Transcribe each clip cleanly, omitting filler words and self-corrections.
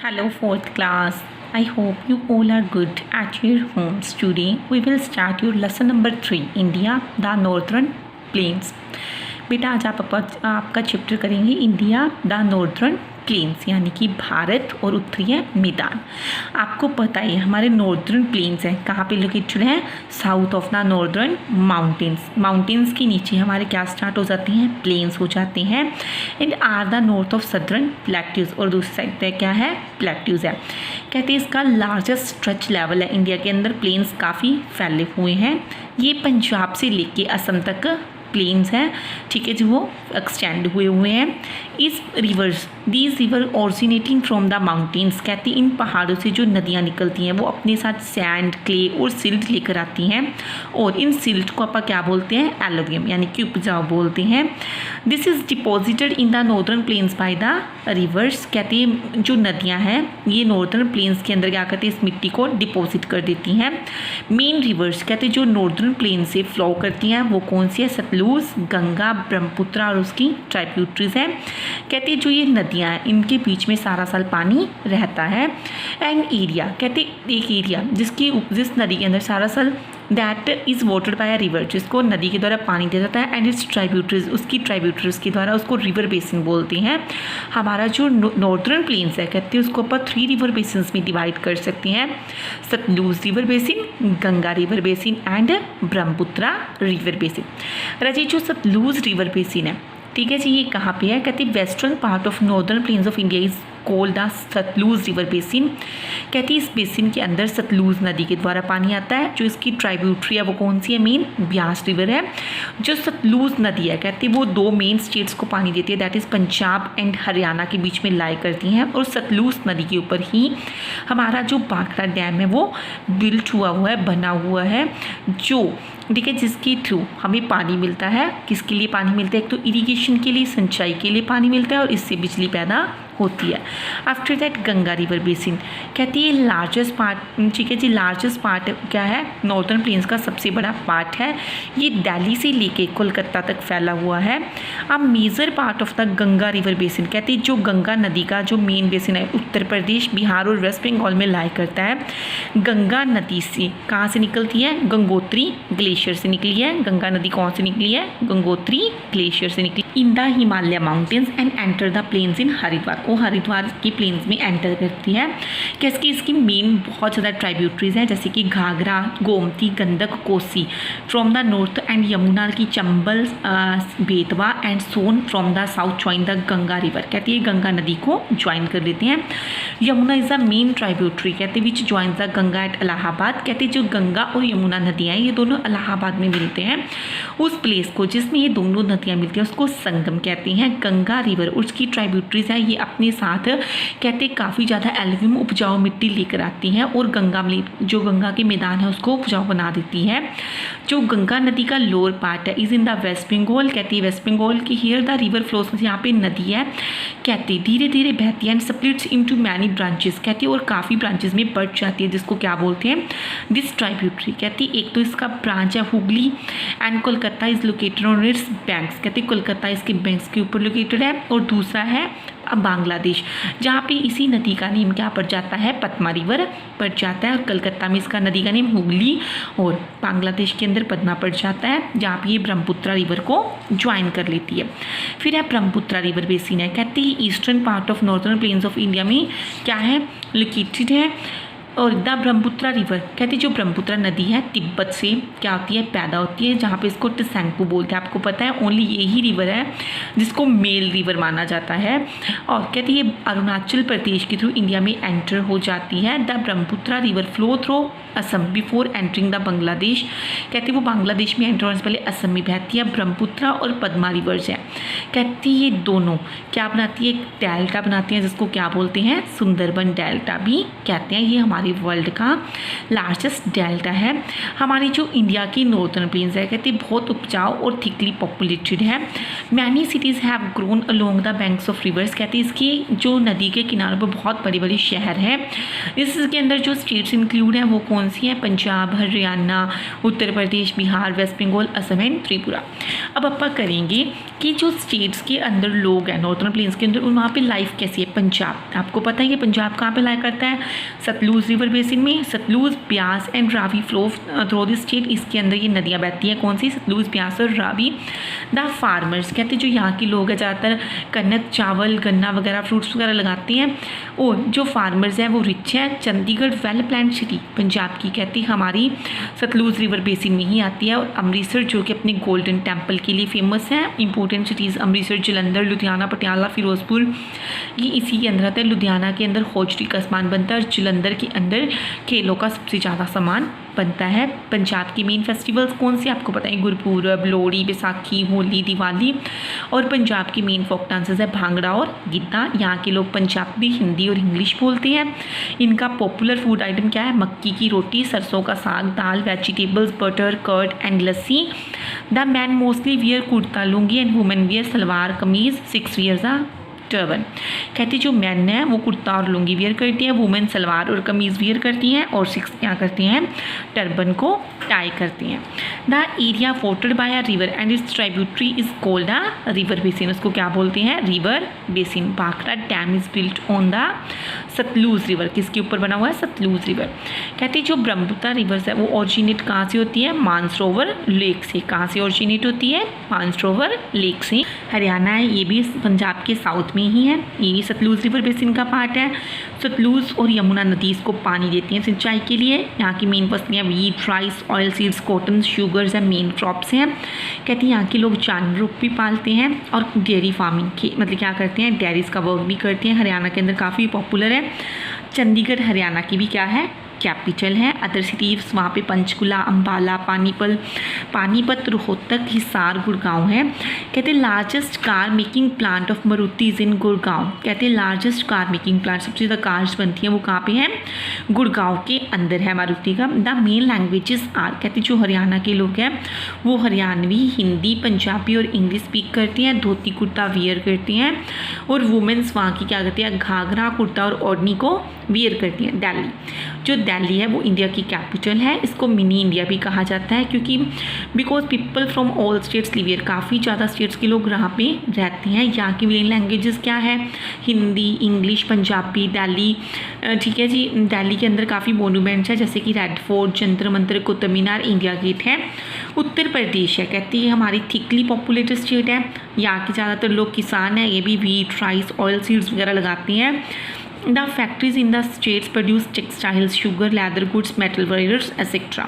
Hello, fourth class. I hope you all are good at your homes. Today we will start your lesson number 3, India, the Northern Plains. बेटा आज आपका chapter करेंगे India the northern plains, यानी कि भारत और उत्तरीय मैदान। आपको पता है हमारे नॉर्दर्न प्लेन्स हैं कहाँ पे लोकेटेड हैं? South of the northern mountains. Mountains के नीचे हमारे क्या स्टार्ट हो जाते हैं? प्लेन्स हो जाते हैं। And are the north of southern plateaus, और दूसरी साइड पे क्या है? प्लेट्यूज है। कहते हैं इसका लार्जेस्ट स्ट्रेच लेवल है इंडिया के अंदर। प्लेन्स काफ़ी फैले हुए हैं। ये पंजाब से लेके असम तक प्लेन्स हैं, ठीक है जी, वो एक्सटेंड हुए हैं। इस these river originating from the mountains, कहती इन पहाड़ों से जो नदियाँ निकलती हैं वो अपने साथ सैंड, क्ले और सिल्ट लेकर आती हैं, और इन सिल्ट को आप क्या बोलते हैं? एलोवियम, यानी कि उपजाऊ बोलते हैं। This is deposited in the northern plains by the reverse, कहते हैं जो नदियाँ हैं ये नॉर्दर्न प्लेन्स के अंदर क्या करती है? इस मिट्टी को डिपॉजिट कर देती हैं। मेन रिवर्स कहते हैं जो नॉर्दर्न प्लेन से फ्लो करती हैं वो कौन सी है? सतलुज, गंगा, ब्रह्मपुत्र और उसकी ट्राइब्यूटरीज हैं। कहते हैं जो ये नदियाँ हैं इनके बीच में सारा साल पानी रहता है। एंड एरिया, कहते एक एरिया जिस नदी के अंदर सारा साल that is watered by a river, जिसको नदी के द्वारा पानी दिया जाता है। एंड इट्स ट्राइब्यूटरीज, उसकी ट्राइब्यूटरीज के द्वारा उसको रिवर बेसिन बोलते हैं। हमारा जो नॉर्दर्न प्लेन्स है कहते हैं उसको अपन 3 रिवर बेसिन में डिवाइड कर सकते हैं। Sutlej river basin, Ganga river basin and Brahmaputra river basin. राजी जो सतलुज रिवर बेसिन है, ठीक है जी, ये कहाँ पे है? कहते हैं western part of northern plains of India is called the Sutlej river basin. कहती है इस बेसिन के अंदर सतलुज नदी के द्वारा पानी आता है। जो इसकी ट्राइब्यूटरी है वो कौन सी है? मेन ब्यास रिवर है। जो सतलुज नदी है कहती है वो 2 मेन स्टेट्स को पानी देती है, that is Punjab and Haryana के बीच में लाई करती हैं। और सतलुज नदी के ऊपर ही हमारा जो भाखड़ा डैम है वो बिल्ट हुआ है, बना हुआ है, जो ठीक है जिसके थ्रू हमें पानी मिलता है। किसके लिए पानी मिलता है? एक तो इरिगेशन के लिए, सिंचाई के लिए पानी मिलता है, और इससे बिजली पैदा होती है। After that Ganga river basin, कहती है लार्जेस्ट पार्ट, ठीक है जी, लार्जेस्ट पार्ट क्या है? नॉर्दर्न प्लेन्स का सबसे बड़ा पार्ट है। ये दिल्ली से लेके कोलकाता तक फैला हुआ है। अब major part of the Ganga river basin, कहती है जो गंगा नदी का जो मेन बेसिन है उत्तर प्रदेश, बिहार और वेस्ट बंगाल में लाई करता है। गंगा नदी से कहाँ से निकलती है? गंगोत्री ग्लेशियर से निकली है। गंगा नदी कौन से निकली है? गंगोत्री ग्लेशियर से निकली। In the Himalaya mountains and enter the plains in Haridwar, वो हरिद्वार की प्लेन्स में एंटर करती है। कैसे इसकी मेन बहुत ज़्यादा ट्राइब्यूटरीज हैं, जैसे कि Ghaghara, Gomti, Gandak, Kosi from the north and Yamuna की Chambal, Betwa and Son from the south join the Ganga river. कहती है गंगा नदी को ज्वाइन कर लेते हैं। Yamuna is the main tributary, कहते which join the Ganga at Allahabad. कहते जो गंगा और यमुना नदियाँ ये दोनों इलाहाबाद में मिलते हैं। उस प्लेस को जिसमें ये दोनों नदियाँ मिलती हैं उसको संगम कहते हैं। गंगा रिवर उसकी ट्राइब्यूटरीज है, ये अपने साथ कहते काफ़ी ज़्यादा एल्यूवियम उपजाऊ मिट्टी लेकर आती हैं, और जो गंगा के मैदान है उसको उपजाऊ बना देती है। जो गंगा नदी का लोअर पार्ट है is in the West Bengal, कहती है वेस्ट बंगाल की। हियर द रिवर फ्लोज, यहाँ पे नदी है, कहती धीरे धीरे बहती है। And splits into many branches, कहती है और काफ़ी ब्रांचेस में बढ़ जाती है, जिसको क्या बोलते हैं? This tributary. कहती एक तो इसका ब्रांच है Hooghly, and Kolkata is located on it's banks, कहती कोलकाता इसके बैंक्स के ऊपर लोकेटेड है। और दूसरा है बांग्लादेश, जहाँ पे इसी नदी का नेम क्या पड़ जाता है? पद्मा रिवर पड़ जाता है। और कलकत्ता में इसका नदी का नेम हुगली, और बांग्लादेश के अंदर पद्मा पड़ जाता है, जहाँ पे ये ब्रह्मपुत्र रिवर को ज्वाइन कर लेती है। फिर है ब्रह्मपुत्र रिवर बेसिन है, कहते हैं eastern part of northern plains of India में क्या है? लोकेटेड है। और द ब्रह्मपुत्र रिवर, कहते हैं जो ब्रह्मपुत्र नदी है तिब्बत से क्या होती है? पैदा होती है, जहाँ पे इसको त्संगपो बोलते हैं। आपको पता है ओनली यही रिवर है जिसको मेल रिवर माना जाता है। और कहती है ये अरुणाचल प्रदेश के थ्रू इंडिया में एंटर हो जाती है। The Brahmaputra river flow through Assam before entering the Bangladesh, कहती वो बांग्लादेश में एंटर होने से पहले असम में बहती है। ब्रह्मपुत्र और पद्मा रिवर्स है, कहती ये दोनों क्या बनाती है? एक डेल्टा बनाती हैं, जिसको क्या बोलते हैं? सुंदरबन डेल्टा भी कहते हैं। ये हमारे हमारे वर्ल्ड का लार्जेस्ट डेल्टा है। हमारी जो इंडिया की नॉर्थर्न प्लेन्स है कहते हैं बहुत उपजाऊ और थिकली पॉपुलेटेड है। Many cities have grown along the banks of reverse, कहते हैं इसकी जो नदी के किनारों पर बहुत बड़ी बड़ी शहर है। इसके अंदर जो स्टेट्स इंक्लूड हैं वो कौन सी हैं? Punjab, Haryana, Uttar Pradesh, Bihar, waste Bengal, Assam and Tripura. अब अपन करेंगे कि जो स्टेट्स के अंदर लोग हैं नॉर्थर्न प्लेन्स के अंदर वहाँ पे लाइफ कैसी है। पंजाब, आपको पता है कि पंजाब कहाँ पे लाया करता है? सतलुज रिवर बेसिन में। Sutlej, Beas and Ravi flow through the state, इसके अंदर ये नदियाँ बहती हैं। कौन सी? सतलुज, ब्यास और रावी। द फार्मर्स, कहते हैं जो यहाँ के लोग हैं ज़्यादातर कनक, चावल, गन्ना वगैरह फ्रूट्स वगैरह लगाते हैं। और जो फार्मर्स हैं वो रिच हैं। Chandigarh well planned city Punjab की कहती हमारी सतलुज रिवर बेसिन में ही आती है। और अमृतसर जो कि अपने गोल्डन टेम्पल के लिए फेमस है। इंपॉर्टेंट सिटीज़ अमृतसर, जलंधर, लुधियाना, पटियाला, फिरोजपुर, ये इसी के अंदर आता है। लुधियाना के अंदर हौजरी का सामान बनता है और जलंधर के अंदर खेलों का सबसे ज़्यादा सामान बनता है। पंजाब की मेन फेस्टिवल्स कौन से आपको पता है? गुरपूरब, लोहड़ी, बैसाखी, होली, दिवाली। और पंजाब की मेन फोक डांसेस है भांगड़ा और गिद्धा। यहाँ के लोग पंजाबी, हिंदी और इंग्लिश बोलते हैं। इनका पॉपुलर फूड आइटम क्या है? मक्की की रोटी, sarson ka saag, dal, vegetables, butter, curd and lassi. The man mostly wear kurta lungi and women wear salwar kameez, 6 wears a turban. कहती जो मैन है वो कुर्ता और लुंगी वियर करती है, वुमेन सलवार और कमीज़ वियर करती हैं और 6 क्या करती हैं? टर्बन को टाई करती हैं। The area watered by a river and its tributary is called a river basin, उसको क्या बोलते हैं? River basin. Bhakra dam is built on the Sutlej river, किसके ऊपर बना हुआ है? सतलुज रिवर। कहती जो ब्रह्मपुत्र रिवर्स है वो ऑरिजिनेट कहाँ से होती है? मानसरोवर लेक से। कहाँ से ऑरिजिनेट होती है? मानसरोवर लेक से। हरियाणा है ये भी पंजाब के साउथ में ही है, ये भी सतलुज रिवर बेसिन का पार्ट है। सतलुज और यमुना नदी इसको पानी देती हैं सिंचाई के लिए। यहाँ की मेन फसलें wheat, rice, oil seeds, cotton, sugars and main crops हैं। कहती हैं यहाँ के लोग जानवरों भी पालते हैं और डेयरी फार्मिंग की मतलब क्या करते हैं? डेयरीज का वर्क भी करते हैं। हरियाणा के अंदर काफ़ी पॉपुलर है। चंडीगढ़ हरियाणा की भी क्या है? कैपिटल है। अदर सिटीज वहाँ पे पंचकुला, अम्बाला, पानीपत, रोहतक, हिसार, गुड़गांव है। कहते हैं largest car making plant of Maruti is in Gurgaon. कहते हैं लार्जेस्ट कार मेकिंग प्लांट, सबसे ज़्यादा कार्स बनती हैं वो कहाँ पे है? गुड़गांव के अंदर है मारुति का। द मेन लैंग्वेजेस आर, कहते हैं जो हरियाणा के लोग हैं वो हरियाणवी, हिंदी, पंजाबी और इंग्लिश स्पीक करती हैं। धोती कुर्ता वियर करती हैं और वुमेंस वहाँ की क्या करती है? घाघरा, कुर्ता और ओढ़नी को वियर करती हैं। दिल्ली, जो दिल्ली है वो इंडिया की कैपिटल है। इसको मिनी इंडिया भी कहा जाता है क्योंकि because people from all states live here, काफ़ी ज़्यादा स्टेट्स के लोग यहाँ पे रहते हैं। यहाँ की मेन लैंग्वेजेस क्या है? हिंदी, इंग्लिश, पंजाबी। दिल्ली, ठीक है जी, दिल्ली के अंदर काफ़ी मोनूमेंट्स हैं जैसे कि red fort, Jantar Mantar, Qutub Minar, India gate है। उत्तर प्रदेश है कहती है हमारी थिकली पॉपुलेटेड स्टेट है। यहाँ के ज़्यादातर लोग किसान हैं, ये भी वीट, राइस, ऑयल सीड्स वगैरह लगाती हैं। The factories in the states produce textiles, sugar, leather goods, metal wires, etc.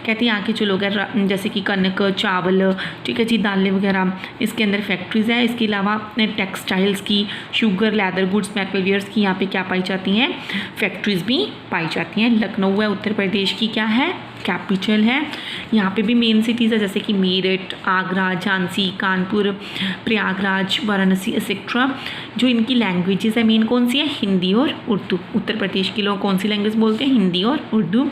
कहती हैं यहाँ के जो लोग हैं जैसे कि कनक, चावल, ठीक है जी, दालें वगैरह, इसके अंदर फैक्ट्रीज है। इसके अलावा टेक्सटाइल्स की, sugar, leather goods, metal wares की यहाँ पे क्या पाई जाती हैं? फैक्ट्रीज भी पाई जाती हैं। लखनऊ है उत्तर प्रदेश की क्या है? कैपिटल है। यहाँ पे भी मेन सिटीज़ है जैसे कि मेरठ, आगरा, झांसी, कानपुर, प्रयागराज, वाराणसी एक्सेट्रा। जो इनकी लैंग्वेजेस है मेन कौन सी है? हिंदी और उर्दू। उत्तर प्रदेश के लोग कौन सी लैंग्वेज बोलते हैं? हिंदी और उर्दू।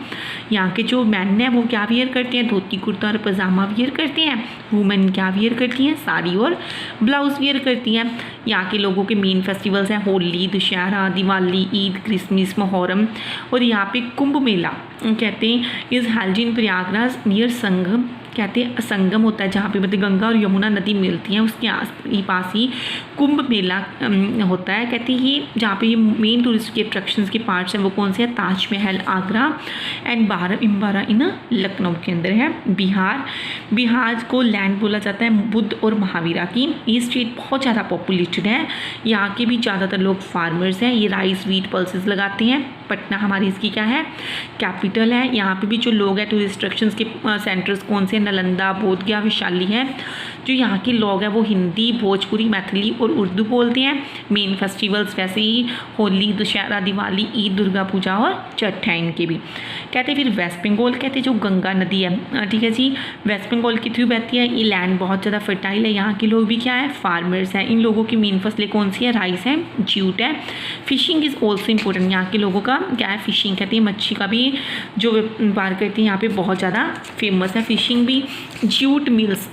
यहाँ के जो मैन हैं वो क्या वियर करते हैं? धोती कुर्ता और पजामा वियर करते हैं। वुमेन क्या वियर करती हैं? साड़ी और ब्लाउज वियर करती हैं। यहाँ के लोगों के मेन फेस्टिवल्स हैं होली, दशहरा, दिवाली, ईद, क्रिसमस, मुहर्रम। और यहाँ पे कुंभ मेला कहते हैं इस हालजिन प्रयागराज नियर संगम, कहते हैं संगम होता है जहाँ पे मतलब गंगा और यमुना नदी मिलती हैं उसके पास ही कुंभ मेला होता है। कहते हैं ये जहाँ पे ये मेन टूरिस्ट के अट्रैक्शंस के पार्ट्स हैं वो कौन से हैं? ताजमहल आगरा एंड बारह इन लखनऊ के अंदर है। बिहार को लैंड बोला जाता है बुद्ध और महावीरा की। ये स्टेट बहुत ज़्यादा पॉपुलेटेड है। यहाँ के भी ज़्यादातर लोग फार्मर्स हैं। ये राइस, वीट, पल्सेस लगाते हैं। पटना हमारी इसकी क्या है? कैपिटल है। यहाँ पे भी जो लोग हैं टूरिस्ट अट्रैक्शंस के सेंटर्स कौन से? नालंदा, बोध गया, वैशाली है। जो यहाँ के लोग हैं वो हिंदी, भोजपुरी, मैथिली और उर्दू बोलते हैं। मेन फेस्टिवल्स वैसे ही होली, दशहरा, दिवाली, ईद, दुर्गा पूजा और छठ है इनके भी। कहते हैं फिर वेस्ट बंगाल, कहते हैं जो गंगा नदी है, ठीक है जी, वेस्ट बंगाल की थ्रू बहती है। ये लैंड बहुत ज़्यादा फर्टाइल है। यहाँ के लोग भी क्या है, फार्मर्स हैं। इन लोगों की मेन फसलें कौन सी है, राइस है, जूट है। Fishing is also important. यहाँ के लोगों का क्या है, फिशिंग, कहते हैं मच्छी का भी जो व्यापार करते हैं यहाँ पे बहुत ज़्यादा फेमस है फिशिंग भी। Jute mills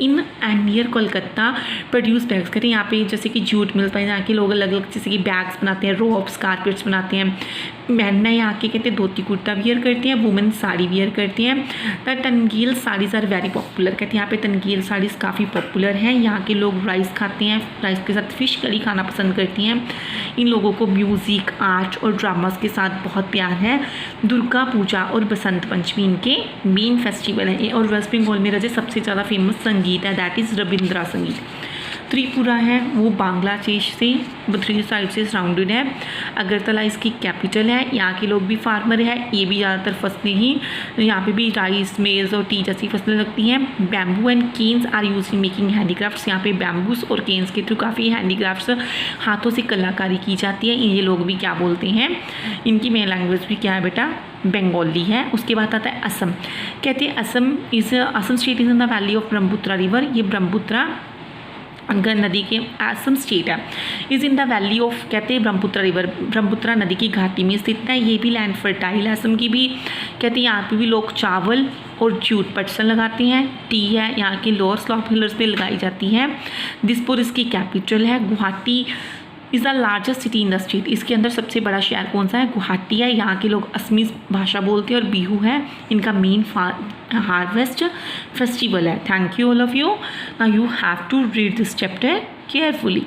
in and near Kolkata produce bags, कहते हैं यहाँ पे जैसे कि जूट मिल्स पर यहाँ के लोग अलग अलग जैसे कि बैग्स बनाते हैं, रोप्स, कारपेट्स बनाते हैं। मैन यहाँ के कहते हैं धोती कुर्ता वियर करते हैं, वुमेन साड़ी वियर करती हैं। The Tangail saris are very popular, कहते हैं यहाँ पे तनगील साड़ीज़ काफ़ी पॉपुलर हैं। यहाँ के लोग राइस खाते हैं, राइस के साथ फिश करी खाना पसंद करती हैं। इन लोगों को म्यूज़िक, आर्ट और ड्रामास के साथ बहुत प्यार है। दुर्गा पूजा और बसंत पंचमी इनके मेन फेस्टिवल है। और वेस्ट बंगाल में रजे सबसे ज़्यादा फेमस संगीत है, दैट इज़ रविंद्रा संगीत। त्रिपुरा है वो बांग्लादेश से 3 साइड से सराउंडेड है। अगरतला इसकी कैपिटल है। यहाँ के लोग भी फार्मर है। ये भी ज़्यादातर फसलें ही, यहाँ पे भी राइस, मेज़ और टी जैसी फसलें लगती हैं। Bamboo and canes are use in making handicrafts, यहाँ पे बैम्बूस और केन्स के थ्रू काफ़ी हैंडीक्राफ्ट्स, हाथों से कलाकारी की जाती है। ये लोग भी क्या बोलते हैं, इनकी मेन लैंग्वेज भी क्या है बेटा, बंगाली है। उसके बाद आता है असम, कहते हैं Assam state is in the valley of Brahmaputra river. ये ब्रह्मपुत्रा नदी के असम स्टेट है, is in the valley of, कहते हैं ब्रह्मपुत्रा रिवर, ब्रह्मपुत्रा नदी की घाटी में स्थित है। ये भी लैंड फर्टाइल है असम की भी। कहते हैं यहाँ पे भी लोग चावल और जूट पटसन लगाते हैं। टी है यहाँ के लोअर स्लॉप हिल्स पे लगाई जाती है। दिसपुर इसकी कैपिटल है। Guwahati is the largest city in the state, इसके अंदर सबसे बड़ा शहर कौन सा है, गुवाहाटी है। यहाँ के लोग असमी भाषा बोलते हैं और बिहू है इनका मेन हार्वेस्ट फेस्टिवल है। Thank you all of you. Now you have to read this chapter carefully.